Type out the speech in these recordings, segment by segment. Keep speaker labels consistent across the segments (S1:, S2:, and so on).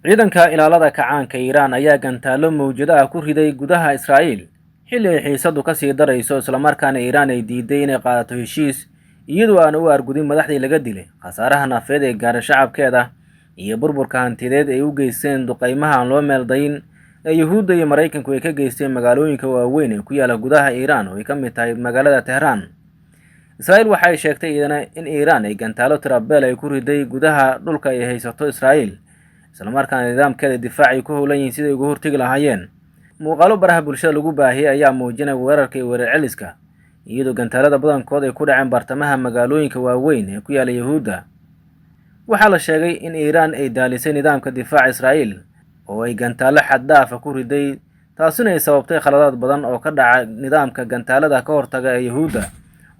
S1: ciidanka ilaalada kacaanka Iiraan ayaa gantaalo mawjado ah ku riday gudaha Israa'iil xilli ay xiisadu ka sii darayso isla markaana Iiraan ay diiday inay qaadato heshiis iyadoo aan u argudin madaxdii laga dilay khasaaraha nafeed ee gaaray shacabkeeda iyo burburka hantideed ay u geysteen duqeymaha aan loo meeldayn ee Yuhuudda iyo Mareykanku ay ka geysteen magaalooyinka waaweyn ee ku yaala gudaha Iiraan oo ay ka mid tahay magaalada Tehraan. Israa'iil waxay sheegtay in Iiraan ay gantaalo tirabeel ay ku riday gudaha dhulka ay haysato Israa'iil isla markaana nidaamkeeda difaaci ku howlan yihiin sidii uga hortagi lahaayeen. Muuqaalo baraha bulshada lagu baahiyay ayaa muujinaya weerarka iyo weerar celiska iyadoo gantaalada badankood ay ku dhaceen bartamaha magaalooyinka waaweyn ee ku yaala Yuhuudda. Waxaa la sheegay in Iiraan ay daalisay nidaamka difaaca Israa'iil oo ay gantaalo xad dhaaf ah ku riday taasina ay sababtay khaladaad badan oo ka dhaca nidaamka gantaalada ka hortaga ee Yuhuudda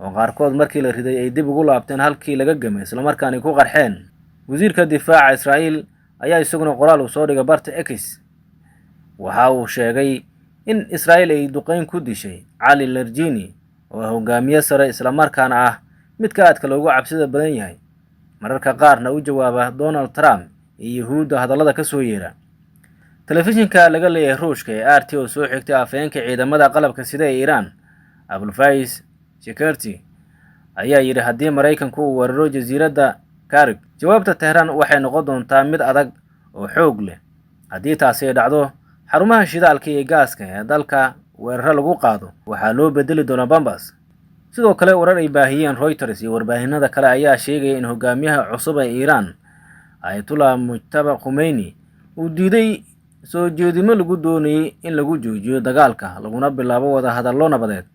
S1: oo qaarkood markii la riday ay dib ugu laabteen halkii laga gamay isla markaana ku qarxeen. Wasiirka difaaca Israa'iil ayaa isaguna qoraal u soo dhigay barta X waxa uu sheegay in Israa'iil ay duqeyn ku dishay Ali Larjini oo hogaamiye sare isla markaana ah mid ka aadka loogu cabsida badan yahay mararka qaarna u jawaaba Donald Trump iyo Yuhuudda hadallada ka soo yeera. Telefishinka laga leeyahay Ruushka ee RT oo soo xigtay afhayeenka ciidamada qalabka sida ee Iiraan Abulfaiz Shekarti ayaa yidhi haddii Mareykanku uu weeraro jasiiradda Karib jawaabta Tehraan waxay noqon doontaa mid adag oo xoog leh. Haddii taasi ay dhacdo xarumaha shidaalka iyo gaaska ee dalka weeraro lagu qaado waxaa loo bedeli doonaa Bombas. Sidoo kale warar ay baahiyeen Reuters iyo warbaahinada kale ayaa sheegaya in hogaamiyaha cusub ee Iiraan Ayatollah Mujtaba Khomeini uu diiday soo jeedimo lagu doonayay in lagu joojiyo dagaalka laguna bilaabo wada hadallo nabadeed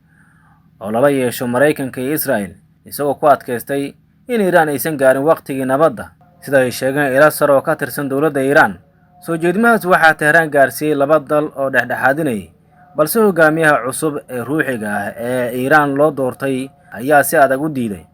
S1: oo lala yeesho Mareykanka iyo Israa'iil isagoo ku adkaystay in Iiraan aysan gaarin waqtigii nabadda sida ay sheegeen ilo sare oo ka tirsan dowladda Iiraan. Soo jeedimahaas waxaa Tehraan gaarsiiyay laba dal oo dhexdhexaadinayay balse hogaamiyaha cusub ee ruuxiga ah ee Iiraan loo doortay ayaa si adag u diiday.